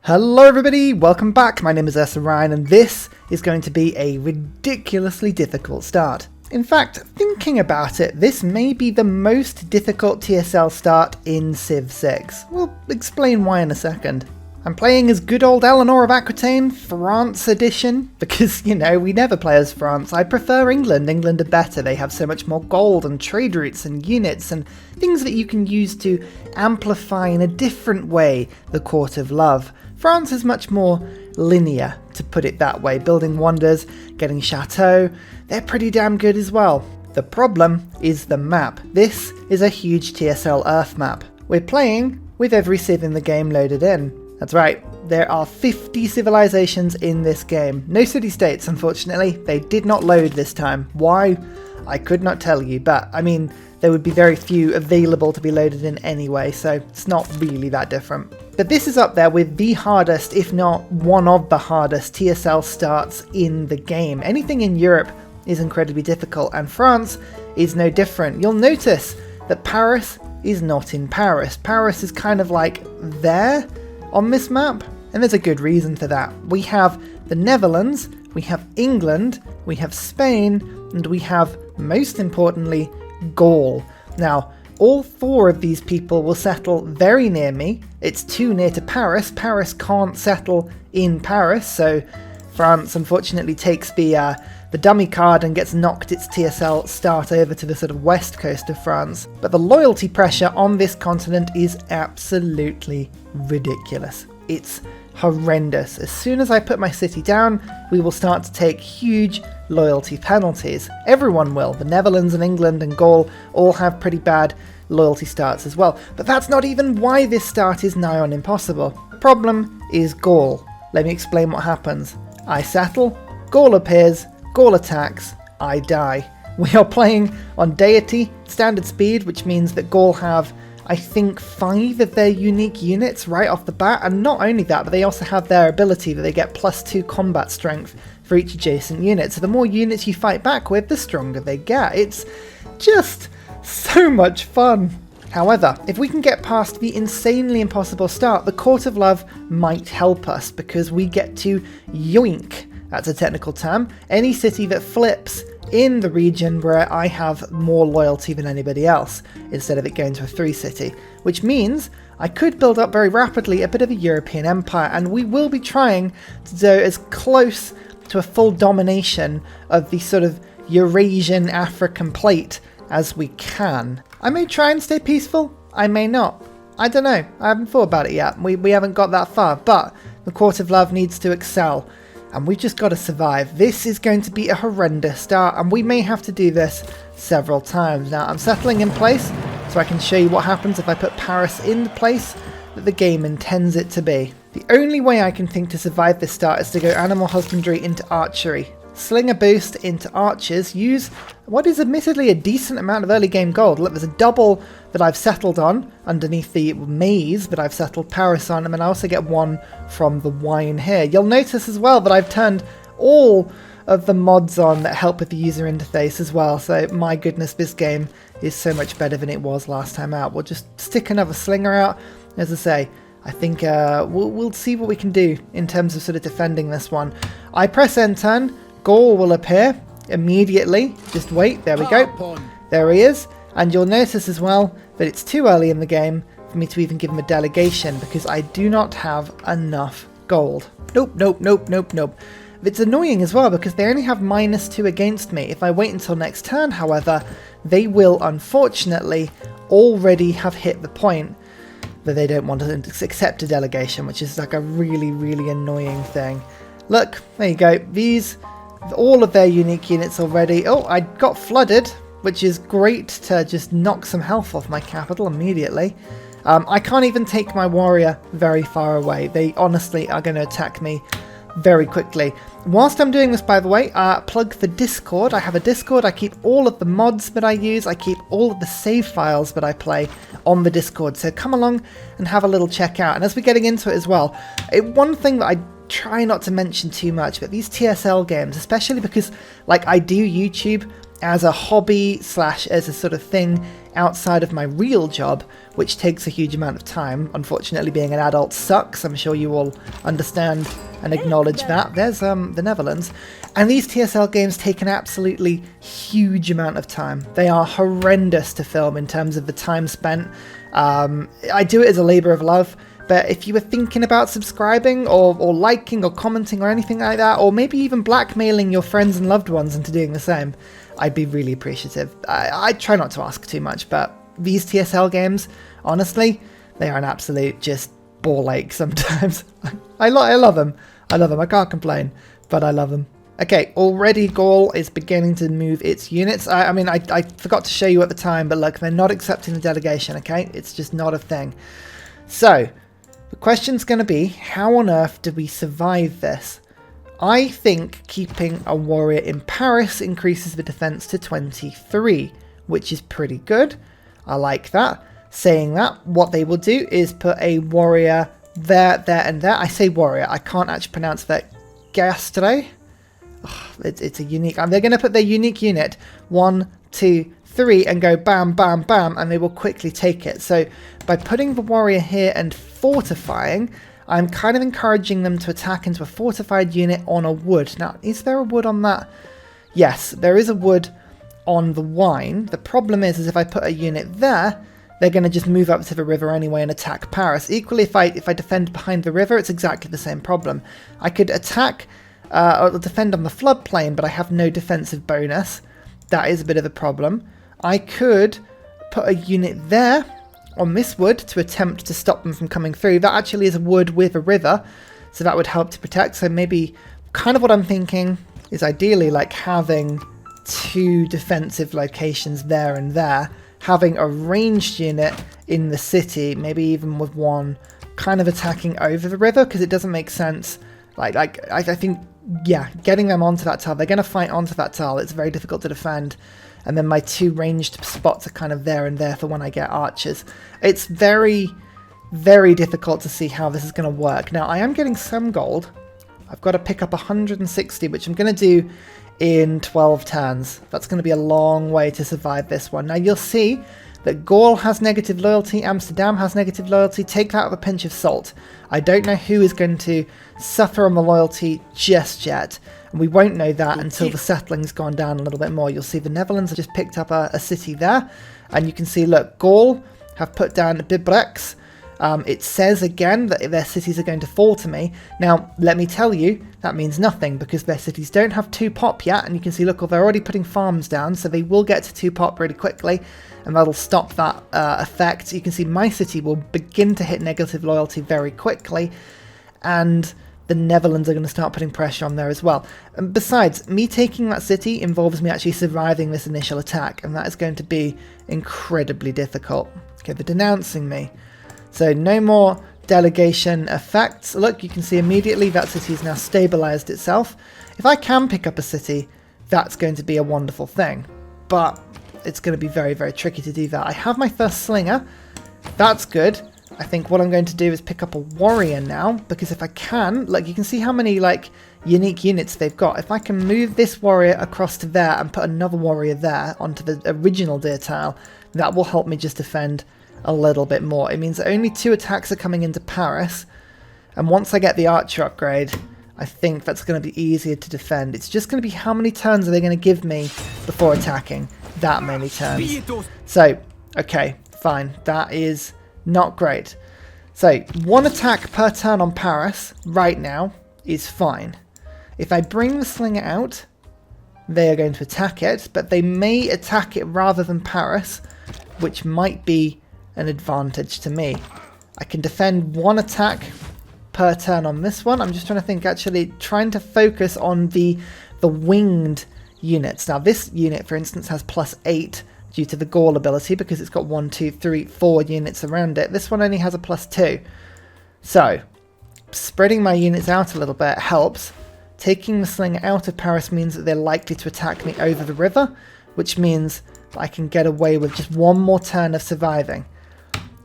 Hello everybody, welcome back. My name is Ursa and this is going to be a ridiculously difficult start. In fact, thinking about it, this may be the most difficult TSL start in Civ 6. We'll explain why in a second. I'm playing as good old Eleanor of Aquitaine, France edition, because, you know, we never play as France. I prefer England. England are better. They have so much more gold and trade routes and units and things that you can use to amplify in a different way the Court of Love. France is much more linear, to put it that way. Building wonders, getting chateaux, they're pretty damn good as well. The problem is the map. This is a huge TSL Earth map. We're playing with every civ in the game loaded in. That's right, there are 50 civilizations in this game. No city-states, unfortunately. They did not load this time. Why? I could not tell you, but I mean, there would be very few available to be loaded in anyway, so it's not really that different. But this is up there with the hardest, if not one of the hardest, TSL starts in the game. Anything in Europe is incredibly difficult, and France is no different. You'll notice that Paris is not in Paris. Paris is kind of like there on this map, and there's a good reason for that. We have the Netherlands, we have England, we have Spain, and we have, most importantly, GAUL. Now, all four of these people will settle very near me. It's too near to Paris. Paris can't settle in Paris, so France unfortunately takes the dummy card and gets knocked its TSL start over to the sort of west coast of France. But the loyalty pressure on this continent is absolutely ridiculous. It's horrendous. As soon as I put my city down, we will start to take huge loyalty penalties. Everyone will. The Netherlands and England and GAUL all have pretty bad loyalty starts as well. But that's not even why this start is nigh on impossible. The problem is GAUL. Let me explain what happens. I settle, GAUL appears, GAUL attacks, I die. We are playing on Deity, standard speed, which means that GAUL have, I think, 5 of their unique units right off the bat, and not only that, but they also have their ability that they get +2 combat strength for each adjacent unit, so the more units you fight back with, the stronger they get. It's just so much fun. However, if we can get past the insanely impossible start, the Court of Love might help us, because we get to yoink, that's a technical term, any city that flips in the region where I have more loyalty than anybody else, instead of it going to a 3 city, which means I could build up very rapidly a bit of a European empire, and we will be trying to do as close to a full domination of the sort of Eurasian African plate as we can. I may try and stay peaceful, I may not. I don't know, I haven't thought about it yet, we haven't got that far, but the Court of Love needs to excel. And we've just got to survive. This is going to be a horrendous start, and we may have to do this several times. Now, I'm settling in place, so I can show you what happens if I put Paris in the place that the game intends it to be. The only way I can think to survive this start is to go animal husbandry into archery. Sling a boost into archers, use what is admittedly a decent amount of early game gold. Look, there's a double that I've settled on underneath the maze that I've settled Paris on, and then I also get one from the wine here. You'll notice as well that I've turned all of the mods on that help with the user interface as well, so my goodness, this game is so much better than it was last time out. We'll just stick another slinger out. As I say, I think we'll see what we can do in terms of sort of defending this one. I press end turn, GAUL will appear immediately. Just wait, there we go. There he is. And you'll notice as well that it's too early in the game for me to even give him a delegation, because I do not have enough gold. Nope. It's annoying as well because they only have -2 against me. If I wait until next turn, however, they will unfortunately already have hit the point that they don't want to accept a delegation, which is like a really, really annoying thing. Look, there you go. These, all of their unique units already. Oh, I got flooded, which is great to just knock some health off my capital immediately. I can't even take my warrior very far away. They honestly are going to attack me very quickly. Whilst I'm doing this, by the way, plug the Discord. I have a Discord. I keep all of the mods that I use. I keep all of the save files that I play on the Discord. So come along and have a little check out. And as we're getting into it as well, one thing that I try not to mention too much, but these TSL games, especially because like I do YouTube as a hobby / as a sort of thing outside of my real job, which takes a huge amount of time. Unfortunately, being an adult sucks. I'm sure you all understand and acknowledge that. There's the Netherlands. And these TSL games take an absolutely huge amount of time. They are horrendous to film in terms of the time spent. I do it as a labour of love. But if you were thinking about subscribing or liking or commenting or anything like that, or maybe even blackmailing your friends and loved ones into doing the same, I'd be really appreciative. I try not to ask too much, but these TSL games, honestly, they are an absolute just ball ache sometimes. I love them. I love them. I can't complain, but I love them. Okay, already GAUL is beginning to move its units. I mean, I forgot to show you at the time, but look, they're not accepting the delegation, okay? It's just not a thing. So, the question's going to be, how on earth do we survive this? I think keeping a warrior in Paris increases the defense to 23, which is pretty good. I like that. Saying that, what they will do is put a warrior there, there, and there. I say warrior. I can't actually pronounce that. Gastre? Oh, it's a unique... they're going to put their unique unit 1, 2, 3 and go bam, bam, bam, and they will quickly take it. So by putting the warrior here and fortifying, I'm kind of encouraging them to attack into a fortified unit on a wood. Now, is there a wood on that? Yes, there is a wood on the wine. The problem is if I put a unit there, they're going to just move up to the river anyway and attack Paris. Equally, if I defend behind the river, it's exactly the same problem. I could attack or defend on the floodplain, but I have no defensive bonus. That is a bit of a problem. I could put a unit there on this wood to attempt to stop them from coming through. That actually is a wood with a river, so that would help to protect. So maybe kind of what I'm thinking is ideally like having 2 defensive locations there and there, having a ranged unit in the city, maybe even with one kind of attacking over the river, because it doesn't make sense. I think, yeah, getting them onto that tile, they're going to fight onto that tile. It's very difficult to defend. And then my 2 ranged spots are kind of there and there for when I get archers. It's very, very difficult to see how this is going to work. Now, I am getting some gold. I've got to pick up 160, which I'm going to do in 12 turns. That's going to be a long way to survive this one. Now, you'll see that GAUL has negative loyalty, Amsterdam has negative loyalty. Take that with a pinch of salt. I don't know who is going to suffer on the loyalty just yet. And we won't know that until the settling's gone down a little bit more. You'll see the Netherlands have just picked up a city there. And you can see, look, GAUL have put down Bibrex. It says again that their cities are going to fall to me. Now, let me tell you, that means nothing because their cities don't have 2 pop yet. And you can see, look, they're already putting farms down. So they will get to 2 pop really quickly. And that'll stop that effect. You can see my city will begin to hit negative loyalty very quickly. And the Netherlands are going to start putting pressure on there as well. And besides, me taking that city involves me actually surviving this initial attack, and that is going to be incredibly difficult. Okay, they're denouncing me. So no more delegation effects. Look, you can see immediately that city has now stabilized itself. If I can pick up a city, that's going to be a wonderful thing. But it's going to be very, very tricky to do that. I have my first slinger. That's good. I think what I'm going to do is pick up a warrior now, because if I can, like, you can see how many like unique units they've got. If I can move this warrior across to there and put another warrior there onto the original deer tile, that will help me just defend a little bit more. It means that only 2 attacks are coming into Paris, and once I get the archer upgrade, I think that's going to be easier to defend. It's just going to be how many turns are they going to give me before attacking. That many turns. So, okay, fine. That is not great. So, 1 attack per turn on Paris right now is fine. If I bring the slinger out, they are going to attack it, but they may attack it rather than Paris, which might be an advantage to me. I can defend 1 attack per turn on this one. I'm just trying to think, actually trying to focus on the winged units. Now, this unit, for instance, has +8 due to the GAUL ability because it's got 1, 2, 3, 4 units around it. This one only has a +2. So, spreading my units out a little bit helps. Taking the slinger out of Paris means that they're likely to attack me over the river, which means that I can get away with just 1 more turn of surviving.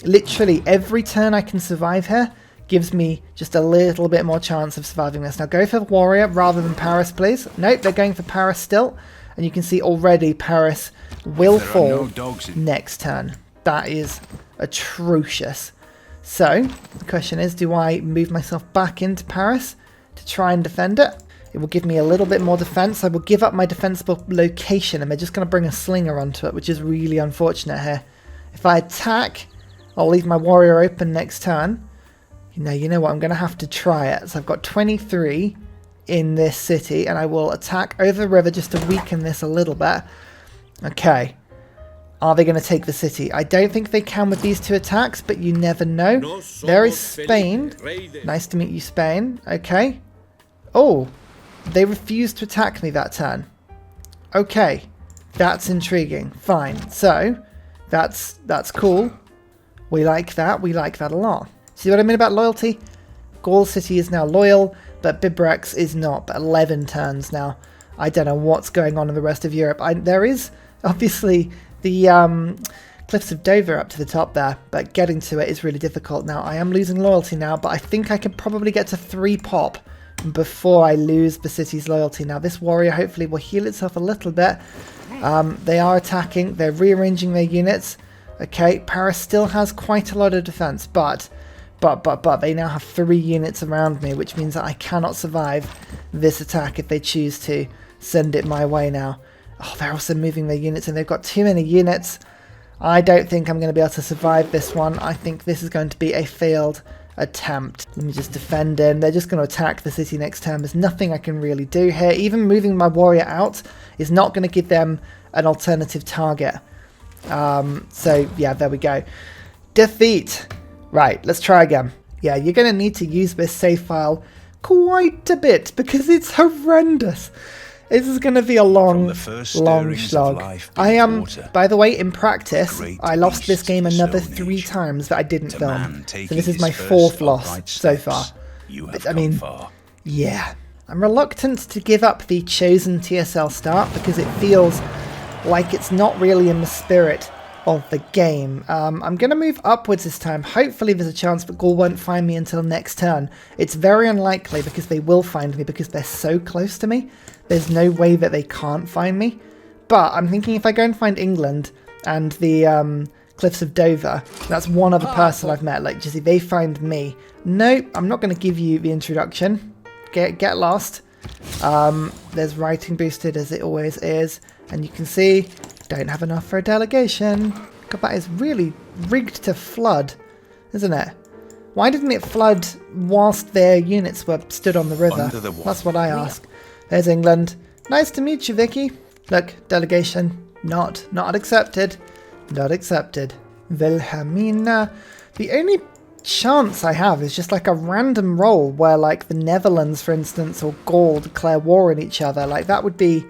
Literally every turn I can survive here gives me just a little bit more chance of surviving this. Now go for the warrior rather than Paris, please. Nope, they're going for Paris still. And you can see already Paris will fall next turn. That is atrocious. So, the question is, do I move myself back into Paris to try and defend it? It will give me a little bit more defense. I will give up my defensible location, and they're just going to bring a slinger onto it, which is really unfortunate here. If I attack, I'll leave my warrior open next turn. You know what? I'm going to have to try it. So I've got 23 in this city, and I will attack over the river just to weaken this a little bit. Okay. Are they going to take the city? I don't think they can with these 2 attacks, but you never know. There is Spain. Nice to meet you, Spain. Okay. Oh, they refused to attack me that turn. Okay. That's intriguing. Fine. So, that's cool. We like that. We like that a lot. See what I mean about loyalty? Gaul City is now loyal, but Bibrex is not. But 11 turns now. I don't know what's going on in the rest of Europe. There is, obviously, the Cliffs of Dover up to the top there, but getting to it is really difficult. Now, I am losing loyalty now, but I think I can probably get to 3 pop before I lose the city's loyalty. Now, this warrior hopefully will heal itself a little bit. They are attacking. They're rearranging their units. Okay, Paris still has quite a lot of defense, but they now have 3 units around me, which means that I cannot survive this attack if they choose to send it my way now. Oh, they're also moving their units, and they've got too many units. I don't think I'm going to be able to survive this one. I think this is going to be a failed attempt. Let me just defend in. They're just going to attack the city next turn. There's nothing I can really do here. Even moving my warrior out is not going to give them an alternative target. So, yeah, there we go. Defeat. Right, let's try again. Yeah, you're going to need to use this save file quite a bit because it's horrendous. This is going to be a long slog. I am, by the way, in practice, I lost this game another 3 times that I didn't film. So this is my 4th loss so far. I mean, yeah. I'm reluctant to give up the chosen TSL start because it feels like it's not really in the spirit of the game. I'm going to move upwards this time. Hopefully there's a chance that Gaul won't find me until next turn. It's very unlikely because they will find me because they're so close to me. There's no way that they can't find me. But I'm thinking if I go and find England and the Cliffs of Dover, that's one other person I've met. Like, just they find me. Nope, I'm not going to give you the introduction. Get lost. There's writing boosted as it always is. And you can see, don't have enough for a delegation. God, that is really rigged to flood, isn't it? Why didn't it flood whilst their units were stood on the river? That's what I ask. There's England. Nice to meet you, Vicky. Look, delegation. Not accepted. Not accepted. Wilhelmina. The only chance I have is just like a random roll where like the Netherlands, for instance, or Gaul declare war on each other. Like that would be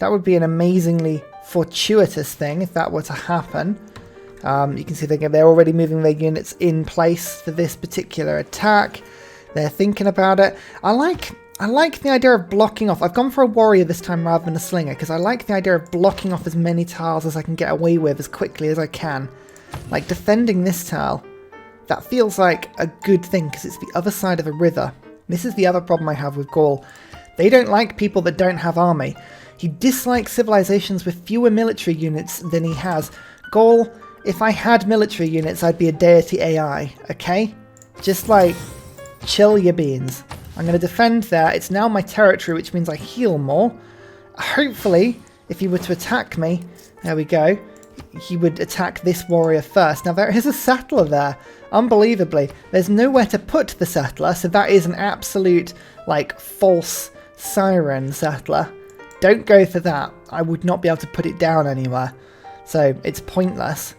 an amazingly fortuitous thing if that were to happen. You can see they're already moving their units in place for this particular attack. They're thinking about it. I like the idea of blocking off. I've gone for a warrior this time rather than a slinger because I like the idea of blocking off as many tiles as I can get away with as quickly as I can. Like defending this tile, that feels like a good thing because it's the other side of a river. This is the other problem I have with Gaul. They don't like people that don't have army. He dislikes civilizations with fewer military units than he has. Gaul, if I had military units, I'd be a deity AI, okay? Just like, chill your beans. I'm going to defend there. It's now my territory, which means I heal more. Hopefully, if he were to attack me, there we go, he would attack this warrior first. Now, there is a settler there. Unbelievably. There's nowhere to put the settler, so that is an absolute, like, false siren settler. Don't go for that. I would not be able to put it down anywhere. So, it's pointless.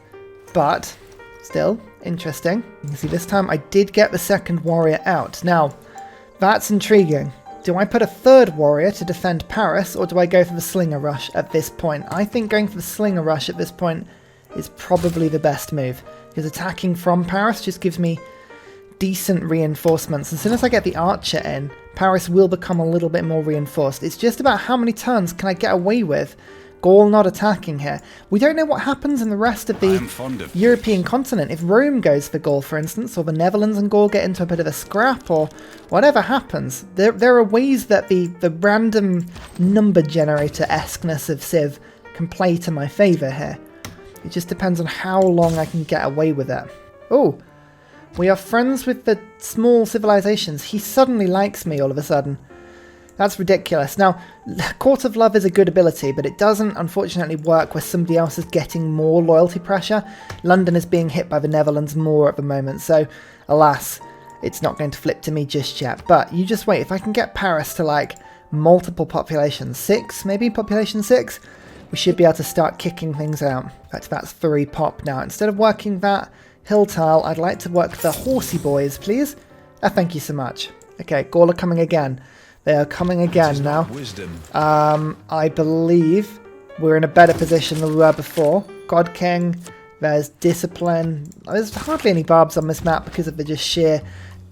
But, still, interesting. You can see this time I did get the second warrior out. Now, that's intriguing. Do I put a 3rd warrior to defend Paris, or do I go for the slinger rush at this point? I think going for the slinger rush at this point is probably the best move, because attacking from Paris just gives me decent reinforcements. As soon as I get the archer in, Paris will become a little bit more reinforced. It's just about how many turns can I get away with Gaul not attacking here. We don't know what happens in the rest of the European continent. If Rome goes for Gaul, for instance, or the Netherlands and Gaul get into a bit of a scrap, or whatever happens, there are ways that the random number generator-esqueness of Civ can play to my favour here. It just depends on how long I can get away with it. Oh, we are friends with the small civilizations. He suddenly likes me all of a sudden. That's ridiculous. Now, Court of Love is a good ability, but it doesn't unfortunately work where somebody else is getting more loyalty pressure. London is being hit by the Netherlands more at the moment, so alas, it's not going to flip to me just yet. But you just wait. If I can get Paris to like multiple populations, 6 maybe, population 6, we should be able to start kicking things out. In fact, that's 3 pop now. Instead of working that hill tile, I'd like to work the horsey boys, please. Thank you so much. Okay, GAUL are coming again. They are coming again now. I believe we're in a better position than we were before. God King, there's Discipline. There's hardly any barbs on this map because of the just sheer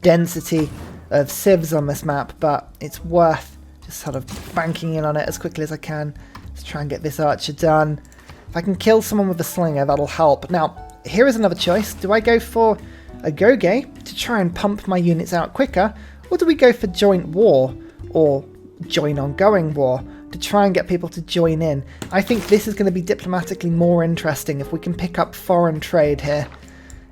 density of civs on this map, but it's worth just sort of banking in on it as quickly as I can. Let's try and get this archer done. If I can kill someone with a slinger, that'll help. Now, here is another choice. Do I go for a Goge to try and pump my units out quicker, or do we go for joint war? Or join ongoing war to try and get people to join in? I think this is going to be diplomatically more interesting if we can pick up foreign trade here.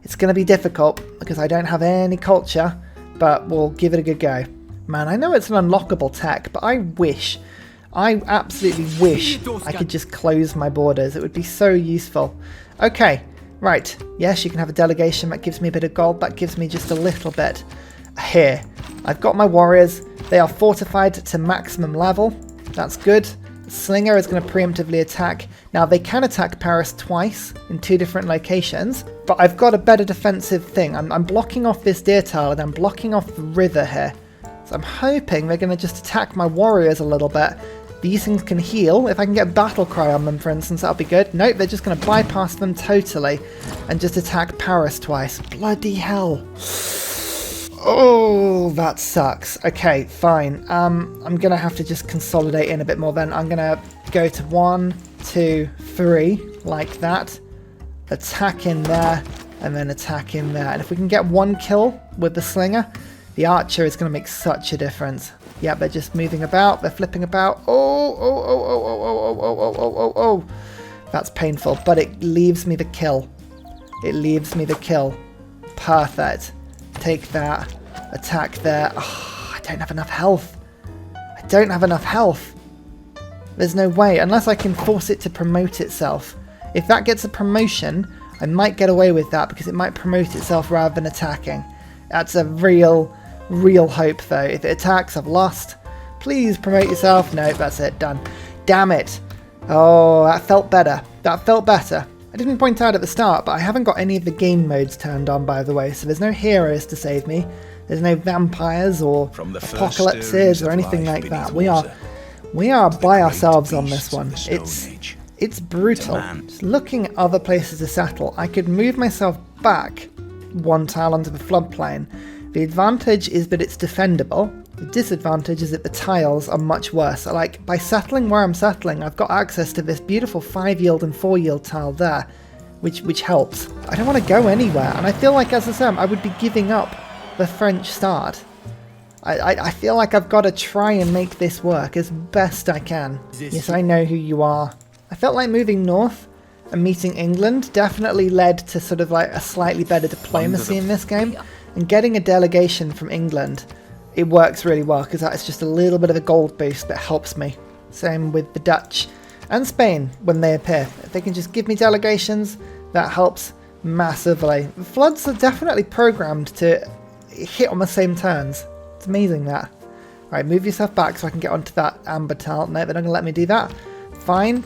It's going to be difficult because I don't have any culture, but we'll give it a good go. Man, I know it's an unlockable tech, but I absolutely wish I could just close my borders. It would be so useful. Okay, right. Yes, you can have a delegation. That gives me a bit of gold. That gives me just a little bit here. I've got my warriors. They are fortified to maximum level. That's good. Slinger is going to preemptively attack. Now, they can attack Paris twice in 2 different locations, but I've got a better defensive thing. I'm blocking off this deer tile and I'm blocking off the river here. So I'm hoping they're going to just attack my warriors a little bit. These things can heal. If I can get a battle cry on them, for instance, that'll be good. Nope, they're just going to bypass them totally and just attack Paris twice. Bloody hell. Oh, that sucks. Okay, fine. I'm going to have to just consolidate in a bit more then. I'm going to go to 1, 2, 3, like that. Attack in there, and then attack in there. And if we can get 1 kill with the slinger, the archer is going to make such a difference. Yep, they're just moving about. They're flipping about. Oh. That's painful, but it leaves me the kill. It leaves me the kill. Perfect. Take that. Attack there. Oh, I don't have enough health. I don't have enough health. There's no way, unless I can force it to promote itself. If that gets a promotion, I might get away with that because it might promote itself rather than attacking. That's a real hope though. If it attacks, I've lost. Please promote yourself. No, that's it. Done. Damn it. Oh, that felt better. That felt better. I didn't point out at the start, but I haven't got any of the game modes turned on, by the way, so there's no heroes to save me. There's no vampires or apocalypses or anything like that. We are by ourselves on this one. It's brutal. Just looking at other places to settle, I could move myself back 1 tile onto the floodplain. The advantage is that it's defendable. The disadvantage is that the tiles are much worse. So, like, by settling where I'm settling, I've got access to this beautiful 5 yield and 4 yield tile there, which helps. I don't want to go anywhere, and I feel like, as I said, I would be giving up the French start. I feel like I've got to try and make this work as best I can. Yes, I know who you are. I felt like moving north and meeting England definitely led to sort of like a slightly better diplomacy in this game, and getting a delegation from England, it works really well because that is just a little bit of a gold boost that helps me. Same with the Dutch and Spain when they appear. If they can just give me delegations, that helps massively. The floods are definitely programmed to hit on the same turns. It's amazing that. Right, move yourself back so I can get onto that amber tile. No, they're not going to let me do that. Fine.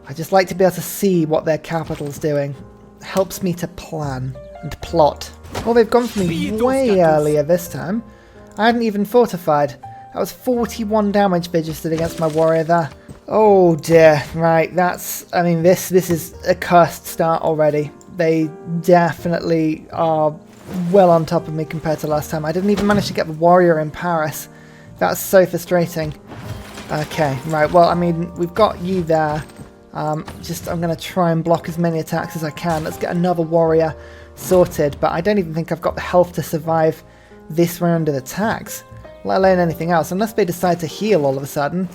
I just like to be able to see what their capital's doing. It helps me to plan and plot. Oh, they've gone for me way earlier this time. I hadn't even fortified. That was 41 damage they just did against my warrior there. Oh dear, right, that's, I mean, this is a cursed start already. They definitely are well on top of me compared to last time. I didn't even manage to get the warrior in Paris. That's so frustrating. Okay, right, well, I mean, we've got you there. I'm going to try and block as many attacks as I can. Let's get another warrior sorted, but I don't even think I've got the health to survive this round of attacks, let alone anything else, unless they decide to heal all of a sudden.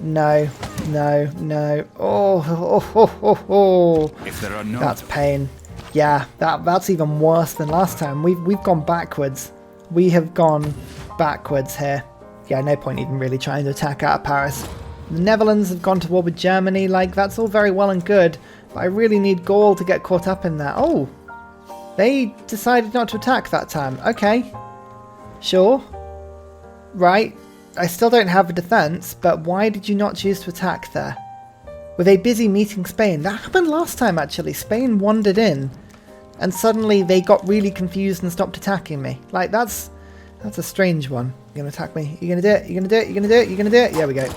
No, no, no. Oh. If there are no... That's pain. Yeah, that's even worse than last time. We've gone backwards. We have gone backwards here. Yeah, no point even really trying to attack out of Paris. The Netherlands have gone to war with Germany. Like, that's all very well and good, but I really need GAUL to get caught up in that. Oh, they decided not to attack that time. Okay, sure. Right, I still don't have a defense, but why did you not choose to attack there? Were they busy meeting Spain? That happened last time, actually. Spain wandered in, and suddenly they got really confused and stopped attacking me. Like, that's a strange one. You're gonna attack me? You're gonna do it? You're gonna do it? You're gonna do it? You're gonna do it? There we go.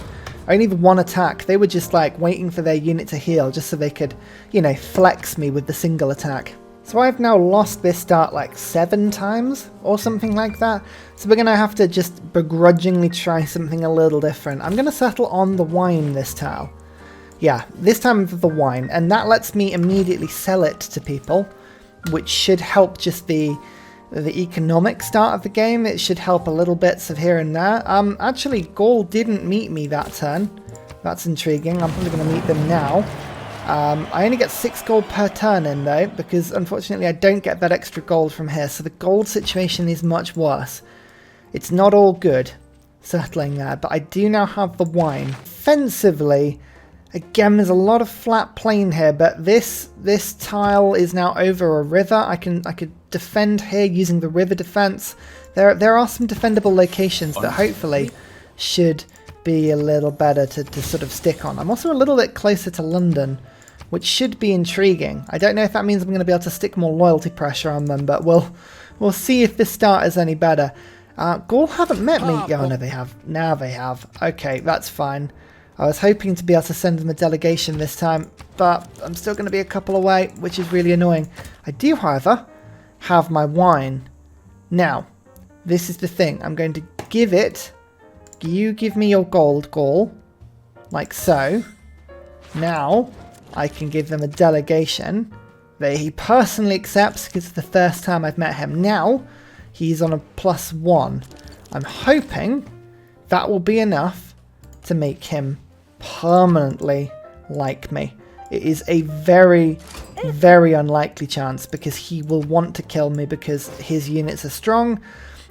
I only need one attack. They were just like waiting for their unit to heal just so they could, you know, flex me with the single attack. So I've now lost this start like 7 times or something like that. So we're going to have to just begrudgingly try something a little different. I'm going to settle on the wine this tile. Yeah, this time for the wine. And that lets me immediately sell it to people, which should help just the economic start of the game. It should help a little bits of here and there. Actually, GAUL didn't meet me that turn. That's intriguing. I'm probably going to meet them now. I only get 6 gold per turn in though, because unfortunately I don't get that extra gold from here, so the gold situation is much worse. It's not all good settling there, but I do now have the wine. Offensively, again, there's a lot of flat plain here, but this tile is now over a river. I could defend here using the river defense. There are some defendable locations that hopefully should be a little better to sort of stick on. I'm also a little bit closer to London, which should be intriguing. I don't know if that means I'm going to be able to stick more loyalty pressure on them, but we'll see if this start is any better. GAUL haven't met me. Oh, no, they have. Now they have. Okay, that's fine. I was hoping to be able to send them a delegation this time, but I'm still going to be a couple away, which is really annoying. I do, however, have my wine. Now, this is the thing. I'm going to give it... You give me your gold, GAUL, like so. Now, I can give them a delegation that he personally accepts because it's the first time I've met him. Now, he's on a +1. I'm hoping that will be enough to make him permanently like me. It is a very, very unlikely chance because he will want to kill me because his units are strong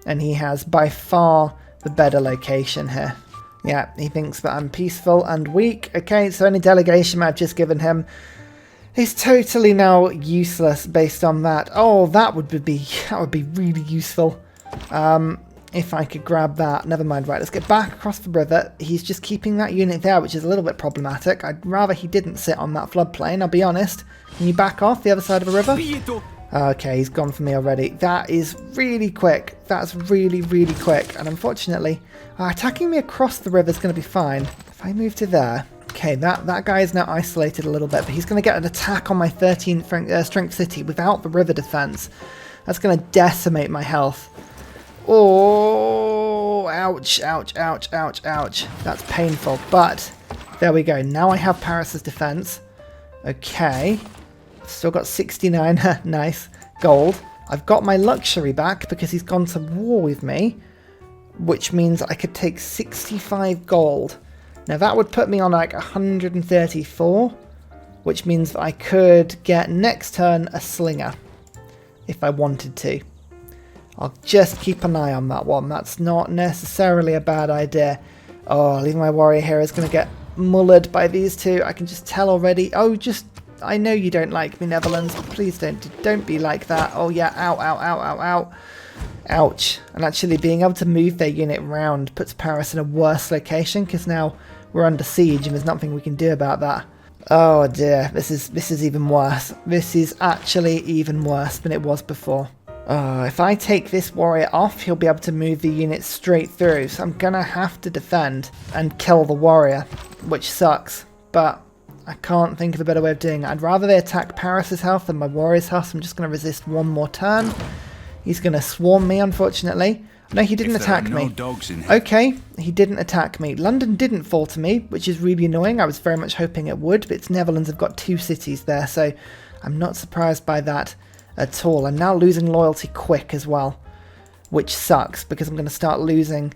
and he has by far the better location here. Yeah, he thinks that I'm peaceful and weak. Okay, so any delegation I've just given him is totally now useless based on that. Oh, that would be really useful. If I could grab that. Never mind. Right, let's get back across the river. He's just keeping that unit there, which is a little bit problematic. I'd rather he didn't sit on that floodplain, I'll be honest. Can you back off the other side of the river? Okay, he's gone for me already. That is really quick. That's really, really quick. And unfortunately, attacking me across the river is going to be fine. If I move to there... Okay, that guy is now isolated a little bit, but he's going to get an attack on my 13 strength city without the river defense. That's going to decimate my health. Oh, ouch, ouch, ouch, ouch, ouch. That's painful, but there we go. Now I have Paris's defense. Okay. Still got 69, nice, gold. I've got my luxury back because he's gone to war with me, which means I could take 65 gold. Now that would put me on like 134, which means that I could get next turn a slinger if I wanted to. I'll just keep an eye on that one. That's not necessarily a bad idea. Oh, leaving my warrior here is going to get mullered by these two. I can just tell already. Oh, just... I know you don't like me, Netherlands. Please don't be like that. Oh yeah, ow, ow, ow, ow, ow. Ouch. And actually being able to move their unit around puts Paris in a worse location because now we're under siege and there's nothing we can do about that. Oh dear, this is even worse. This is actually even worse than it was before. If I take this warrior off, he'll be able to move the unit straight through. So I'm gonna have to defend and kill the warrior, which sucks. But I can't think of a better way of doing it. I'd rather they attack Paris's health than my warrior's health. I'm just going to resist one more turn. He's going to swarm me, unfortunately. No, he didn't attack me. Okay, he didn't attack me. London didn't fall to me, which is really annoying. I was very much hoping it would, but it's Netherlands have got 2 cities there, so I'm not surprised by that at all. I'm now losing loyalty quick as well, which sucks because I'm going to start losing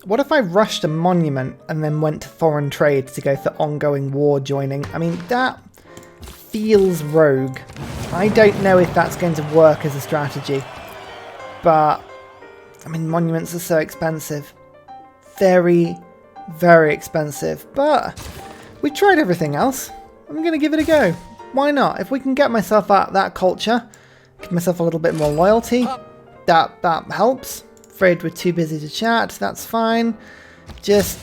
What if I rushed a monument and then went to foreign trade to go for ongoing war joining? I mean, that feels rogue. I don't know if that's going to work as a strategy. But, I mean, monuments are so expensive. Very, very expensive. But we tried everything else. I'm going to give it a go. Why not? If we can get myself out that culture, give myself a little bit more loyalty, that helps. Afraid we're too busy to chat, that's fine. Just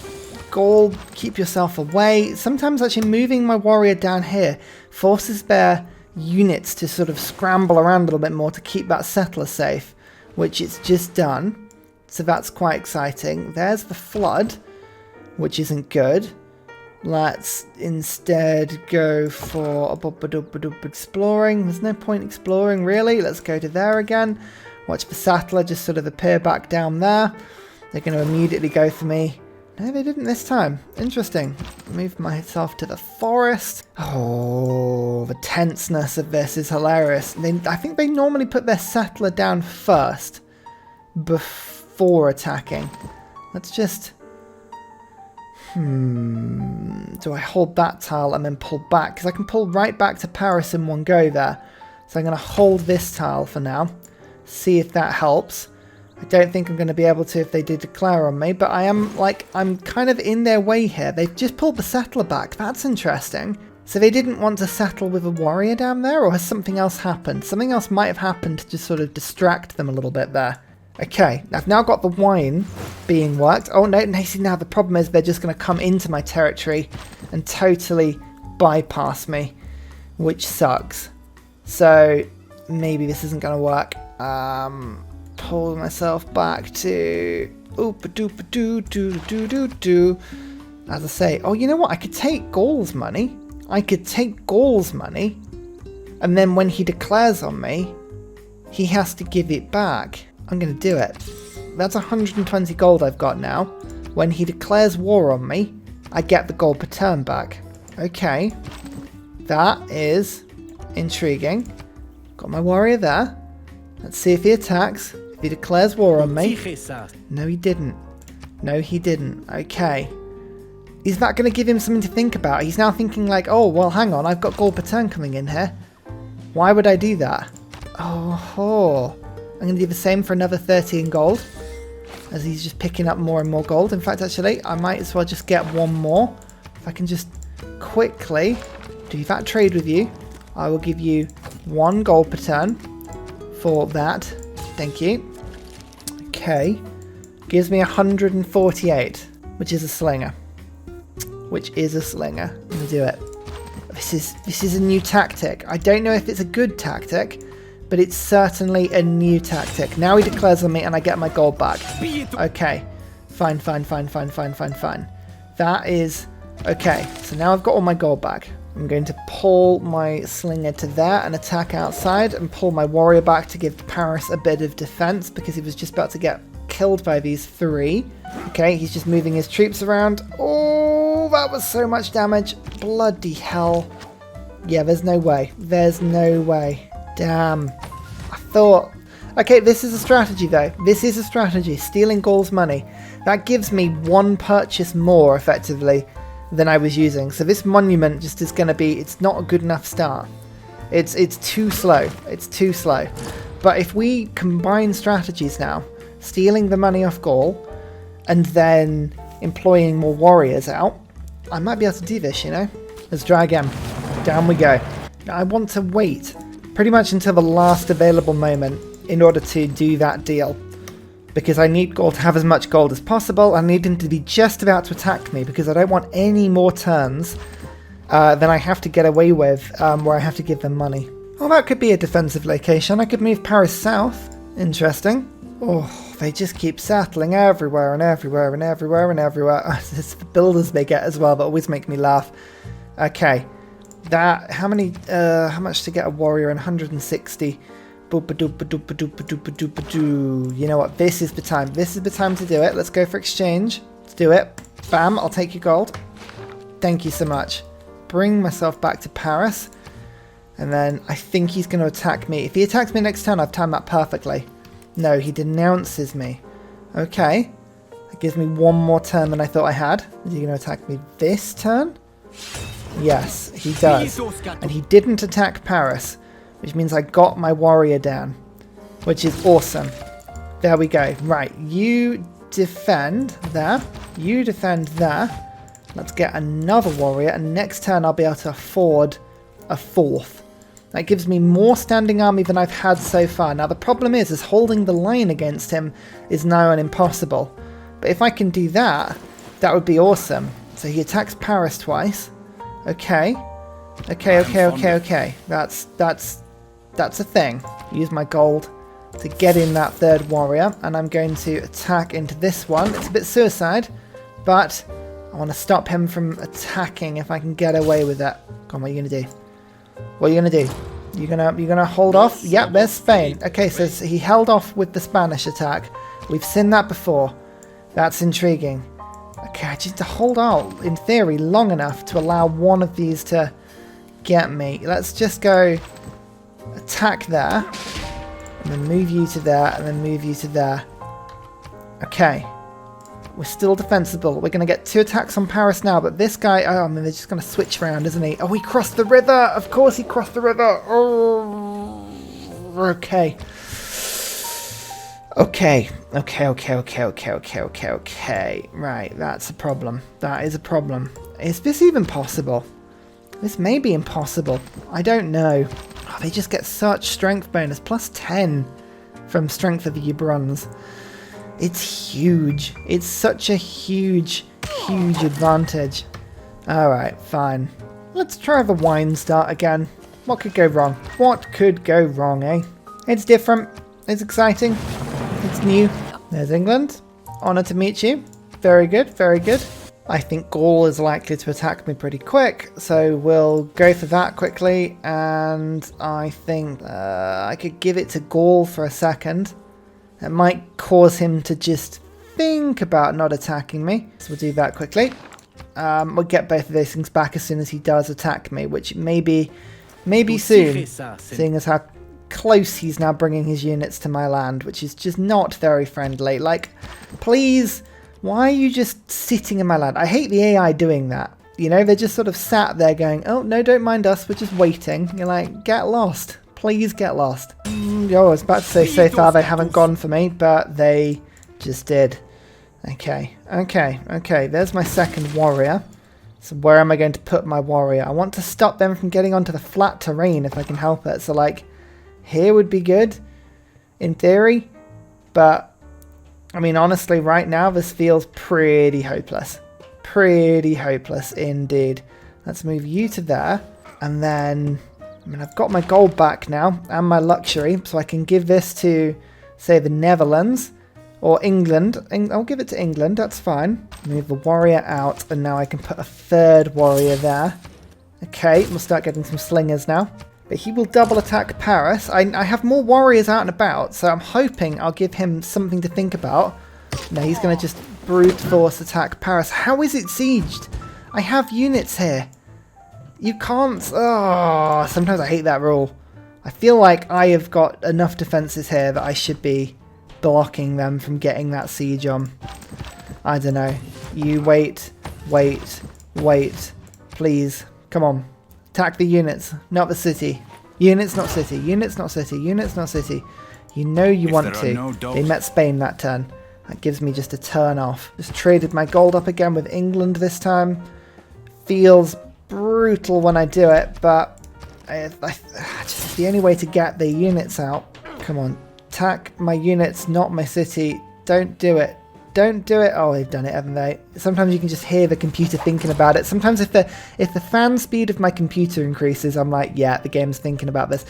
GAUL, keep yourself away. Sometimes actually moving my warrior down here forces their units to sort of scramble around a little bit more to keep that settler safe, which it's just done. So that's quite exciting. There's the flood, which isn't good. Let's instead go for exploring. There's no point exploring, really. Let's go to there again. Watch the settler just sort of appear back down there. They're going to immediately go for me. No, they didn't this time. Interesting. Move myself to the forest. Oh, the tenseness of this is hilarious. I think they normally put their settler down first before attacking. Let's just... Do I hold that tile and then pull back? Because I can pull right back to Paris in one go there. So I'm going to hold this tile for now. See if that helps. I don't think I'm going to be able to if they did declare on me, but I'm kind of in their way here. They've just pulled the settler back. That's interesting. So they didn't want to settle with a warrior down there, or has something else happened? Something else might have happened to just sort of distract them a little bit there. Okay, I've now got the wine being worked. Oh no, see now the problem is they're just going to come into my territory and totally bypass me, which sucks. So maybe this isn't going to work. Pull myself back to as I say. Oh, you know what? I could take GAUL's money. And then when he declares on me, he has to give it back. I'm going to do it. That's 120 gold I've got now. When he declares war on me, I get the gold per turn back. Okay. That is intriguing. Got my warrior there. Let's see if he attacks. If he declares war on me. No, he didn't. No, he didn't. Okay. Is that going to give him something to think about? He's now thinking like, oh, well, hang on. I've got gold per turn coming in here. Why would I do that? Oh, I'm going to do the same for another 13 gold. As he's just picking up more and more gold. In fact, actually, I might as well just get one more. If I can just quickly do that trade with you. I will give you 1 gold per turn for that. Thank you. Okay. Gives me 148, which is a slinger. I'm going to do it. This is a new tactic. I don't know if it's a good tactic, but it's certainly a new tactic. Now he declares on me and I get my gold back. Okay. Fine. That is okay. So now I've got all my gold back. I'm going to pull my slinger to there and attack outside and pull my warrior back to give Paris a bit of defense because he was just about to get killed by these 3. Okay, he's just moving his troops around. Oh, that was so much damage. Bloody hell. Yeah, there's no way. Damn. I thought... Okay, this is a strategy though. Stealing GAUL's money. That gives me 1 purchase more, effectively, than I was using. So this monument just is going to be... It's not a good enough start. It's too slow. But if we combine strategies now, stealing the money off GAUL, and then employing more warriors out, I might be able to do this, you know? Let's try again. Down we go. I want to wait pretty much until the last available moment in order to do that deal. Because I need GAUL to have as much gold as possible. I need him to be just about to attack me because I don't want any more turns than I have to get away with where I have to give them money. Oh, that could be a defensive location. I could move Paris south. Interesting. Oh, they just keep settling everywhere. It's the builders they get as well that always make me laugh. Okay. How much to get a warrior in 160? You know what? This is the time. To do it. Let's go for exchange. Let's do it. Bam, I'll take your gold. Thank you so much. Bring myself back to Paris. And then I think he's going to attack me. If he attacks me next turn, I've timed that perfectly. No, he denounces me. Okay. That gives me one more turn than I thought I had. Is he going to attack me this turn? Yes, he does. And he didn't attack Paris, which means I got my warrior down, which is awesome. There we go. Right, you defend there. You defend there. Let's get another warrior, and next turn I'll be able to afford a fourth. That gives me more standing army than I've had so far. Now the problem is holding the line against him is now an impossible. But if I can do that, that would be awesome. So he attacks Paris twice. Okay. Okay. That's a thing. Use my gold to get in that third warrior, and I'm going to attack into this one. It's a bit suicide, but I want to stop him from attacking if I can get away with it. Come on, what are you gonna do? What are you gonna do? You gonna hold off? Yep, there's Spain. Okay, so he held off with the Spanish attack. We've seen that before. That's intriguing. Okay, I just need to hold out, in theory, long enough to allow one of these to get me. Let's just go attack there, and then move you to there, and then move you to there. Okay. We're still defensible. We're going to get 2 attacks on Paris now, but this guy... Oh, I mean, they're just going to switch around, isn't he? Oh, he crossed the river! Of course he crossed the river! Oh, okay. Okay. Right, that's a problem. That is a problem. Is this even possible? This may be impossible. I don't know. Oh, they just get such strength bonus. Plus 10 from strength of the bronze. It's huge. It's such a huge advantage. Alright, fine. Let's try the wine start again. What could go wrong? What could go wrong, eh? It's different. It's exciting. It's new. There's England. Honor to meet you. Very good, very good. I think GAUL is likely to attack me pretty quick, so we'll go for that quickly, and I think I could give it to GAUL for a second. It might cause him to just think about not attacking me. So we'll do that quickly. We'll get both of those things back as soon as he does attack me, which may be soon, seeing as how close he's now bringing his units to my land, which is just not very friendly. Like, please, why are you just sitting in my land? I hate the AI doing that. You know, they're just sort of sat there going, oh, no, don't mind us, we're just waiting. You're like, get lost. Please get lost. I was about to say so far they haven't gone for me, but they just did. Okay. There's my second warrior. So where am I going to put my warrior? I want to stop them from getting onto the flat terrain if I can help it. So like, here would be good, in theory. But, I mean, honestly, right now this feels pretty hopeless. Pretty hopeless indeed. Let's move you to there, and then... I mean, I've got my gold back now, and my luxury, so I can give this to, say, the Netherlands, or England. I'll give it to England, that's fine. Move the warrior out, and now I can put a third warrior there. Okay, we'll start getting some slingers now. But he will double attack Paris. I have more warriors out and about, so I'm hoping I'll give him something to think about. No, he's going to just brute force attack Paris. How is it sieged? I have units here. You can't... Oh, sometimes I hate that rule. I feel like I have got enough defences here that I should be blocking them from getting that siege on. I don't know. You wait. Please. Come on. Attack the units, not the city. Units, not city. Units, not city. Units, not city. You know you want to. No, they met Spain that turn. That gives me just a turn off. Just traded my gold up again with England this time. Feels... brutal when I do it, but just the only way to get the units out. Come on, attack my units, not my city. Don't do it. Don't do it. Oh, they've done it, haven't they? Sometimes you can just hear the computer thinking about it. Sometimes if the fan speed of my computer increases, I'm like, yeah, the game's thinking about this.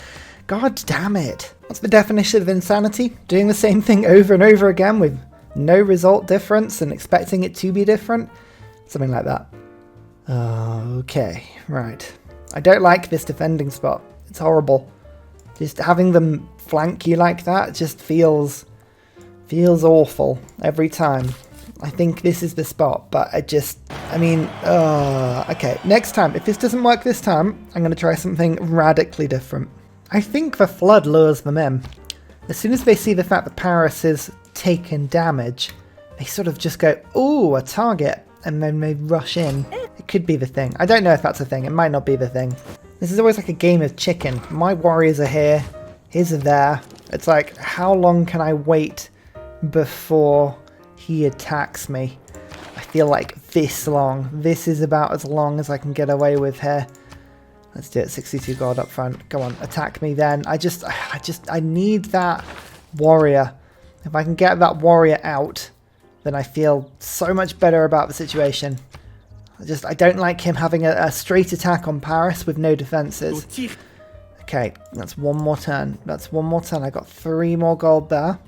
God damn it. What's the definition of insanity? Doing the same thing over and over again with no result difference and expecting it to be different? Something like that. Okay, right. I don't like this defending spot. It's horrible. Just having them flank you like that just feels awful every time. I think this is the spot, but okay. Next time, if this doesn't work this time, I'm going to try something radically different. I think the flood lures them in. As soon as they see the fact that Paris has taken damage, They sort of just go, ooh, a target, and then they rush in. It could be the thing. I don't know if that's a thing. It might not be the thing. This is always like a game of chicken. My warriors are here. His are there. It's like, how long can I wait before he attacks me? I feel like this long. This is about as long as I can get away with here. Let's do it. 62 gold up front. Go on, attack me then. I need that warrior. If I can get that warrior out, then I feel so much better about the situation. I don't like him having a straight attack on Paris with no defenses. Okay, that's one more turn. That's one more turn. I got 3 more gold there.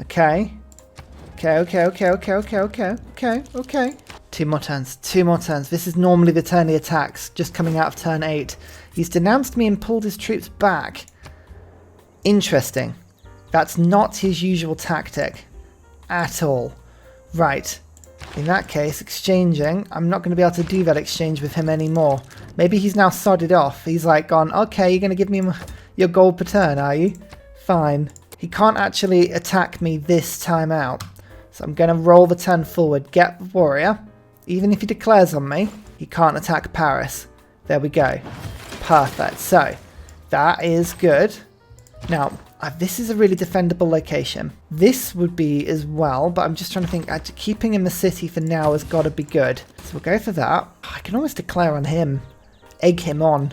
Okay. Okay. 2 more turns. 2 more turns. This is normally the turn he attacks, just coming out of turn 8. He's denounced me and pulled his troops back. Interesting. That's not his usual tactic at all. Right. In that case, exchanging. I'm not going to be able to do that exchange with him anymore. Maybe he's now sodded off. He's like gone, okay, you're going to give me your gold per turn, are you? Fine. He can't actually attack me this time out. So I'm going to roll the turn forward, get the warrior. Even if he declares on me, he can't attack Paris. There we go. Perfect. So, that is good. Now, this is a really defendable location. This would be as well, but I'm just trying to think. Keeping in the city for now has got to be good. So we'll go for that. I can almost declare on him. Egg him on.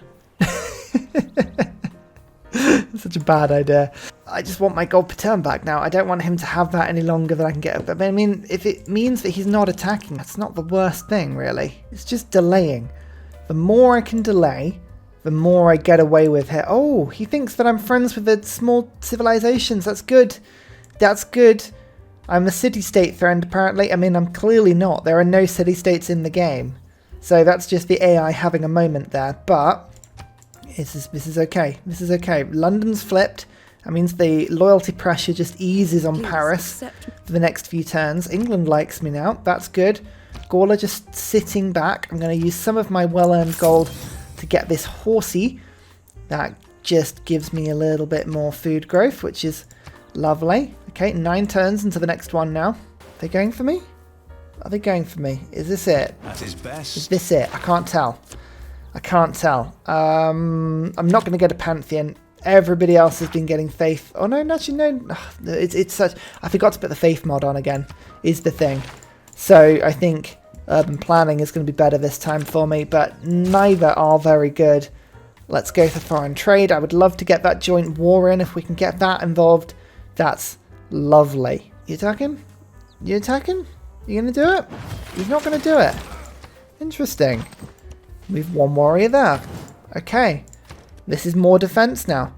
Such a bad idea. I just want my gold per turn back now. I don't want him to have that any longer than I can get. But I mean, if it means that he's not attacking, that's not the worst thing, really. It's just delaying. The more I can delay, the more I get away with here. Oh, he thinks that I'm friends with the small civilizations. That's good. That's good. I'm a city-state friend, apparently. I mean, I'm clearly not. There are no city-states in the game. So that's just the AI having a moment there. But this is okay. This is okay. London's flipped. That means the loyalty pressure just eases on Paris for the next few turns. England likes me now. That's good. GAUL are just sitting back. I'm going to use some of my well-earned gold to get this horsey. That just gives me a little bit more food growth, which is lovely. Okay, 9 turns into the next one now. Are they going for me? Are they going for me? Is this it? That is best. Is this it? I can't tell. I can't tell. I'm not going to get a Pantheon. Everybody else has been getting Faith. Oh no, actually no. It's such. I forgot to put the Faith mod on again. Is the thing. So I think urban planning is going to be better this time for me, but neither are very good. Let's go for foreign trade. I would love to get that joint war in. If we can get that involved, that's lovely. You attacking? You attacking? You going to do it? You're not going to do it. Interesting. We've 1 warrior there. Okay. This is more defense now.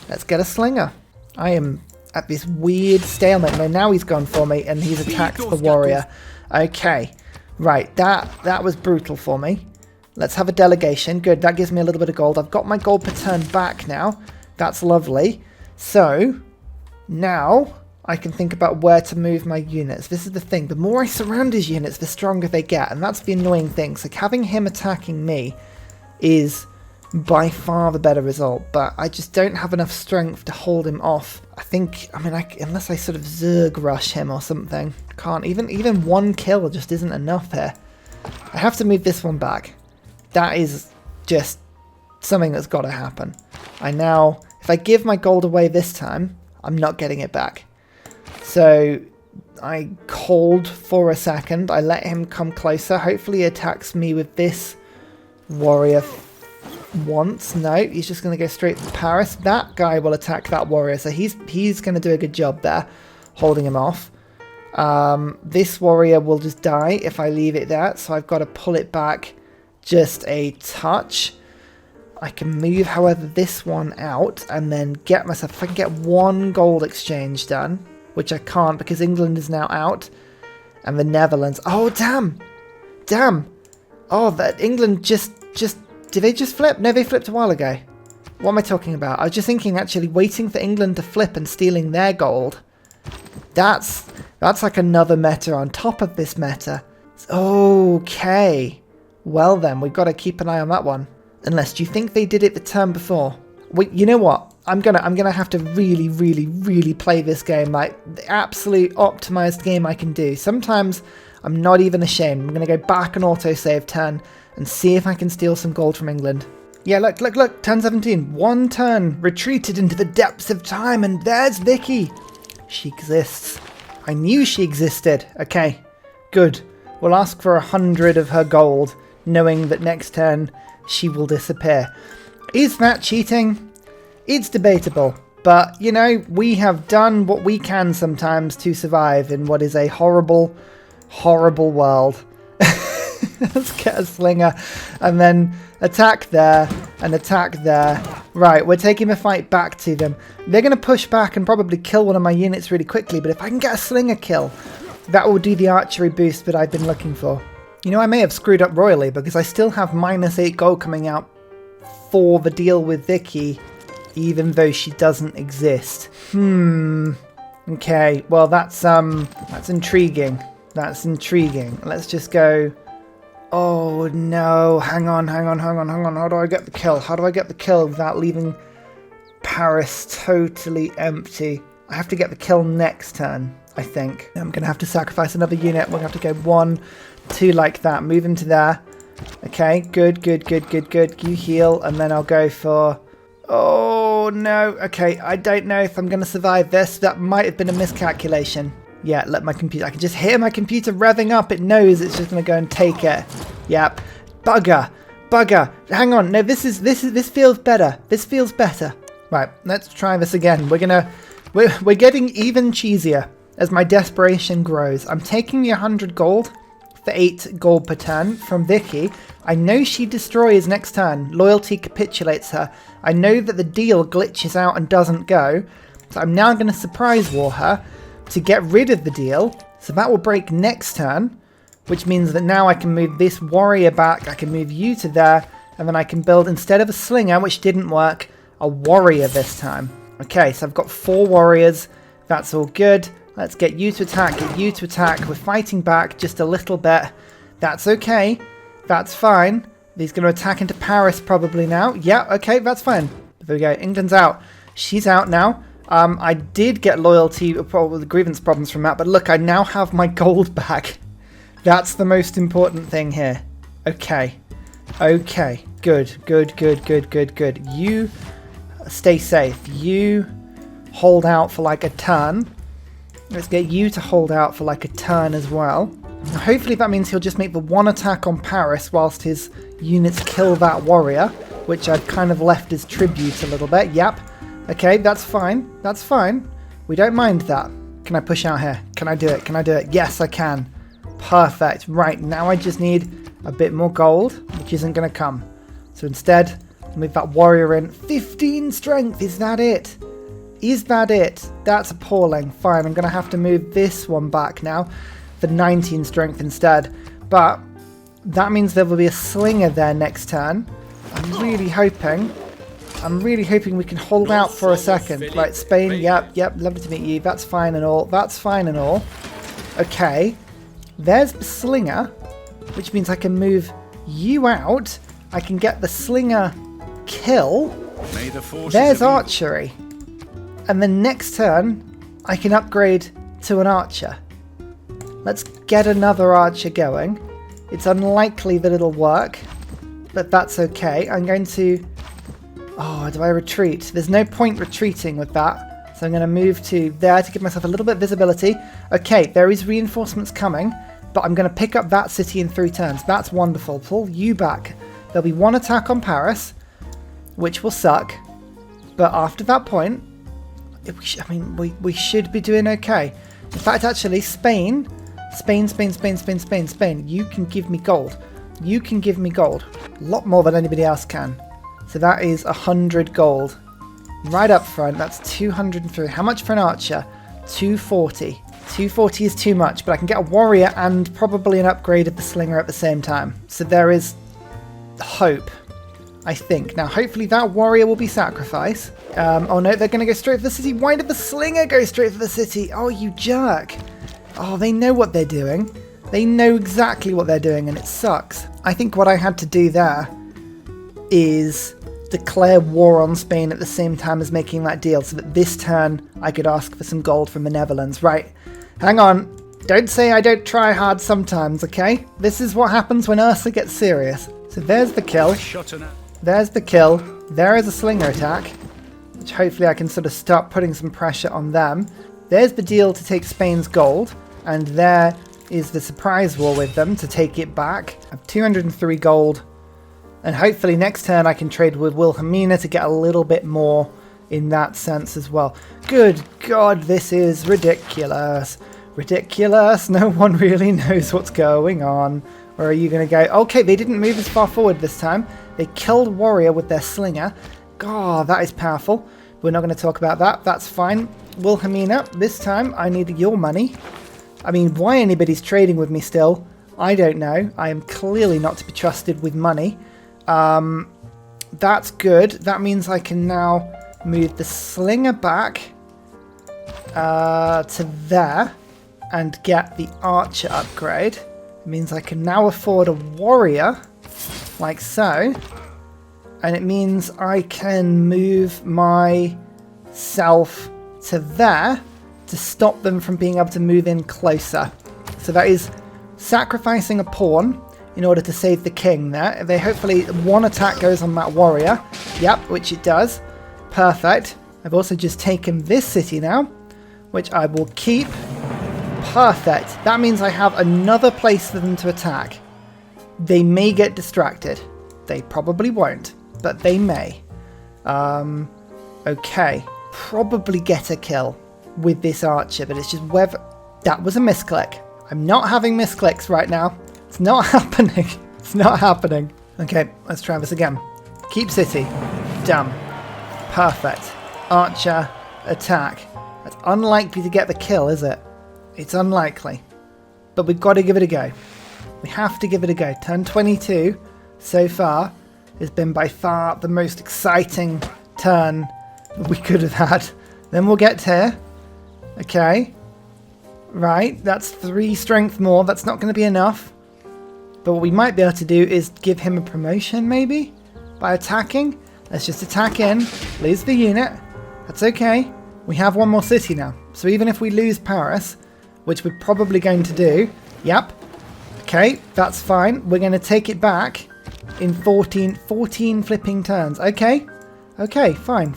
Let's get a slinger. I am at this weird stalemate. No, now he's gone for me and he's attacked the warrior. Okay. Right, that was brutal for me. Let's have a delegation. Good, that gives me a little bit of gold. I've got my gold per turn back now. That's lovely. So, now I can think about where to move my units. This is the thing. The more I surround his units, the stronger they get. And that's the annoying thing. So having him attacking me is by far the better result. But I just don't have enough strength to hold him off. I think, I mean, unless I sort of Zerg rush him or something. Can't. Even 1 kill just isn't enough here. I have to move this one back. That is just something that's got to happen. If I give my gold away this time, I'm not getting it back. So I hold for a second. I let him come closer. Hopefully he attacks me with this warrior once. No, he's just going to go straight to Paris. That guy will attack that warrior. So he's going to do a good job there, holding him off. This warrior will just die if I leave it there. So I've got to pull it back just a touch. I can move, however, this one out and then get myself, if I can get 1 gold exchange done, which I can't because England is now out, and the Netherlands. Oh, damn! Damn! Oh, that England just, did they just flip? No, they flipped a while ago. What am I talking about? I was just thinking, actually, waiting for England to flip and stealing their gold. That's like another meta on top of this meta. Okay. Well then, we've got to keep an eye on that one. Unless, do you think they did it the turn before? Wait, you know what? I'm gonna have to really play this game like the absolute optimized game I can do. Sometimes I'm not even ashamed. I'm gonna go back and autosave turn and see if I can steal some gold from England. Yeah, look, turn 17. One turn, retreated into the depths of time, and there's Vicky. She exists. I knew she existed. Okay, good. We'll ask for 100 of her gold, knowing that next turn she will disappear. Is that cheating? It's debatable, but, you know, we have done what we can sometimes to survive in what is a horrible, horrible world. Let's get a slinger and then attack there and attack there. Right, we're taking the fight back to them. They're going to push back and probably kill one of my units really quickly, but if I can get a slinger kill, that will do the archery boost that I've been looking for. You know, I may have screwed up royally because I still have -8 gold coming out for the deal with Vicky, even though she doesn't exist. Okay, well that's intriguing. That's intriguing. Let's just go. Oh no, hang on. How do I get the kill? How do I get the kill without leaving Paris totally empty? I have to get the kill next turn, I think. I'm going to have to sacrifice another unit. We're going to have to go 1, 2 like that. Move him to there. Okay, good. You heal, and then I'll go for... Oh no, okay, I don't know if I'm going to survive this. That might have been a miscalculation. Yeah, let my computer... I can just hear my computer revving up. It knows it's just going to go and take it. Yep. Bugger. Hang on. No, this feels better. This feels better. Right, let's try this again. We're getting even cheesier as my desperation grows. I'm taking the 100 gold for 8 gold per turn from Vicky. I know she destroys next turn. Loyalty capitulates her. I know that the deal glitches out and doesn't go. So I'm now going to surprise war her to get rid of the deal. So that will break next turn, which means that now I can move this warrior back. I can move you to there, and then I can build, instead of a slinger, which didn't work, a warrior this time. Okay, so I've got 4 warriors. That's all good. Let's get you to attack, get you to attack. We're fighting back just a little bit. That's okay. That's fine. He's going to attack into Paris probably now. Yeah, okay, that's fine. There we go. England's out. She's out now. I did get loyalty, probably grievance problems from that, but look, I now have my gold back. That's the most important thing here. Okay. Okay. Good. You stay safe. You hold out for like a turn. Let's get you to hold out for like a turn as well. Now, hopefully that means he'll just make the 1 attack on Paris whilst his units kill that warrior, which I've kind of left as tribute a little bit. Yep. Okay, that's fine. That's fine. We don't mind that. Can I push out here? Can I do it? Can I do it? Yes, I can. Perfect. Right, now I just need a bit more gold, which isn't going to come. So instead, move that warrior in. 15 strength. Is that it? Is that it? That's appalling. Fine, I'm going to have to move this one back now for 19 strength instead. But that means there will be a slinger there next turn. I'm really hoping we can hold out for a second. Right, Spain, yep, lovely to meet you. That's fine and all. That's fine and all. Okay, there's the slinger, which means I can move you out. I can get the slinger kill. There's archery. And then next turn, I can upgrade to an archer. Let's get another archer going. It's unlikely that it'll work, but that's okay. I'm going to... Oh, do I retreat? There's no point retreating with that. So I'm going to move to there to give myself a little bit of visibility. Okay, there is reinforcements coming, but I'm going to pick up that city in 3 turns. That's wonderful. Pull you back. There'll be 1 attack on Paris, which will suck. But after that point, we should be doing okay. In fact, actually, Spain, you can give me gold. You can give me gold. A lot more than anybody else can. So that is 100 gold. Right up front, that's 203. How much for an archer? 240. 240 is too much, but I can get a warrior and probably an upgrade of the slinger at the same time. So there is hope, I think. Now, hopefully that warrior will be sacrificed. Oh no, they're going to go straight for the city. Why did the slinger go straight for the city? Oh, you jerk. Oh, they know what they're doing. They know exactly what they're doing, and it sucks. I think what I had to do there is declare war on Spain at the same time as making that deal, so that this turn I could ask for some gold from the Netherlands. Right, hang on. Don't say I don't try hard sometimes, okay? This is what happens when Ursa gets serious. So there's the kill. There's the kill. There is a slinger attack, which hopefully I can sort of start putting some pressure on them. There's the deal to take Spain's gold, and there is the surprise war with them to take it back. I have 203 gold, and hopefully next turn I can trade with Wilhelmina to get a little bit more in that sense as well. Good God, this is ridiculous. Ridiculous. No one really knows what's going on. Where are you going to go? Okay, they didn't move as far forward this time. They killed Warrior with their slinger. God, that is powerful. We're not going to talk about that. That's fine. Wilhelmina, this time I need your money. I mean, why anybody's trading with me still, I don't know. I am clearly not to be trusted with money. That's good. That means I can now move the slinger back to there and get the archer upgrade. It means I can now afford a warrior, like so. And it means I can move myself to there to stop them from being able to move in closer. So that is sacrificing a pawn in order to save the king there. They hopefully one attack goes on that warrior. Yep, which it does. Perfect. I've also just taken this city now, which I will keep. Perfect. That means I have another place for them to attack. They may get distracted. They probably won't, but they may. Okay. Probably get a kill with this archer, but it's just whether... That was a misclick. I'm not having misclicks right now. It's not happening. It's not happening. Okay, let's try this again. Keep city. Done. Perfect. Archer, attack. That's unlikely to get the kill, is it? It's unlikely. But we've got to give it a go. We have to give it a go. Turn 22 so far has been by far the most exciting turn we could have had. Then we'll get here. Okay. Right, that's 3 strength more. That's not going to be enough. But what we might be able to do is give him a promotion, maybe? By attacking. Let's just attack in. Lose the unit. That's okay. We have one more city now. So even if we lose Paris, which we're probably going to do. Yep. Okay, that's fine. We're going to take it back in 14 flipping turns. Okay. Okay, fine.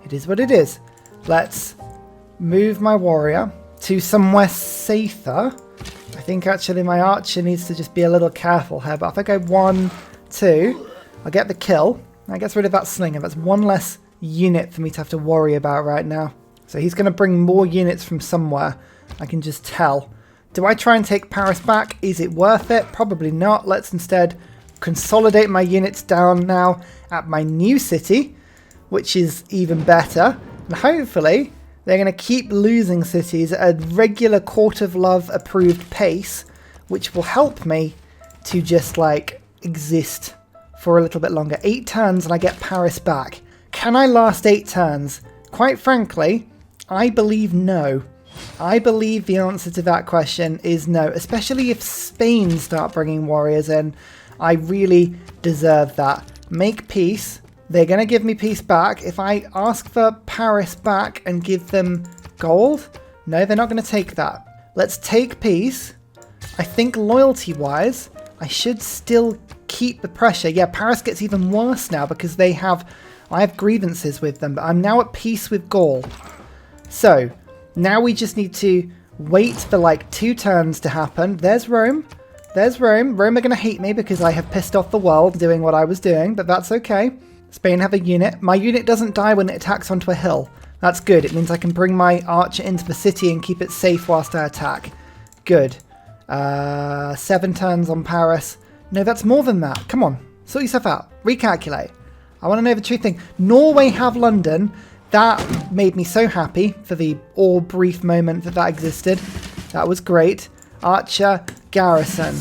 It is what it is. Let's move my warrior to somewhere safer. I think actually my archer needs to just be a little careful here. But if I go 1, 2, I'll get the kill. That gets rid of that slinger. That's one less unit for me to have to worry about right now. So he's going to bring more units from somewhere. I can just tell. Do I try and take Paris back? Is it worth it? Probably not. Let's instead consolidate my units down now at my new city, which is even better. And hopefully they're going to keep losing cities at a regular Court of Love approved pace, which will help me to just like exist for a little bit longer. 8 turns and I get Paris back. Can I last 8 turns? Quite frankly, I believe no. I believe the answer to that question is no, especially if Spain start bringing warriors in. I really deserve that. Make peace. They're going to give me peace back. If I ask for Paris back and give them gold, no, they're not going to take that. Let's take peace. I think loyalty-wise, I should still keep the pressure. Yeah, Paris gets even worse now because I have grievances with them, but I'm now at peace with GAUL. So, now we just need to wait for like 2 turns to happen. There's Rome. There's Rome. Rome are going to hate me because I have pissed off the world doing what I was doing, but that's okay. Spain have a unit. My unit doesn't die when it attacks onto a hill. That's good. It means I can bring my archer into the city and keep it safe whilst I attack. Good. 7 turns on Paris. No, that's more than that. Come on. Sort yourself out. Recalculate. I want to know the true thing. Norway have London. That made me so happy for the all brief moment that existed. That was great. Archer, garrison.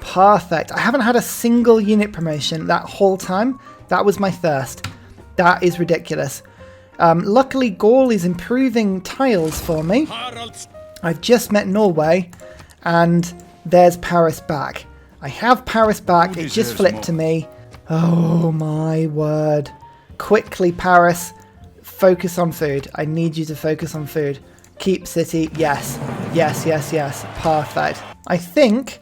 Perfect. I haven't had a single unit promotion that whole time. That was my first. That is ridiculous. Luckily, GAUL is improving tiles for me. I've just met Norway, and there's Paris back. I have Paris back. It just flipped to me. Oh my word. Quickly, Paris, focus on food. I need you to focus on food. Keep city. Yes. Yes, yes, yes. Perfect. I think,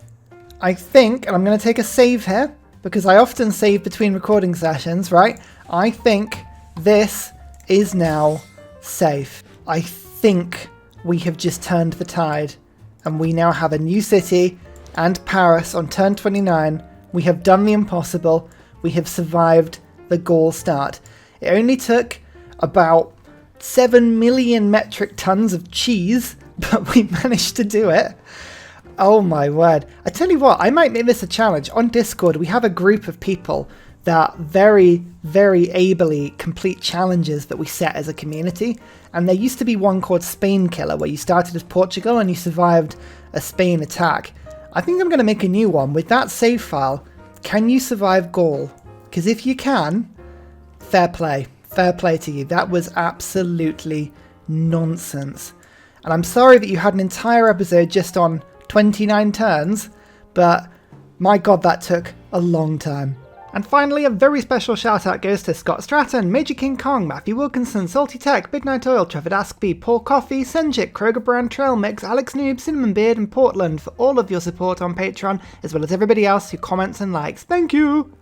and I'm going to take a save here because I often save between recording sessions, right? I think this is now safe. I think we have just turned the tide and we now have a new city and Paris on turn 29. We have done the impossible. We have survived the GAUL start. It only took about 7 million metric tons of cheese, but we managed to do it. Oh my word. I tell you what, I might make this a challenge. On Discord, we have a group of people that very, very ably complete challenges that we set as a community. And there used to be one called Spain Killer, where you started as Portugal and you survived a Spain attack. I think I'm going to make a new one with that save file. Can you survive GAUL? Because if you can, fair play. Fair play to you. That was absolutely nonsense. And I'm sorry that you had an entire episode just on 29 turns, but my god, that took a long time. And finally, a very special shout out goes to Scott Stratton, Major King Kong, Matthew Wilkinson, Salty Tech, Midnight Oil, Trevor Daskby, Paul Coffey, Senjik, Kroger Brand, Trail Mix, Alex Noob, Cinnamon Beard and Portland for all of your support on Patreon, as well as everybody else who comments and likes. Thank you!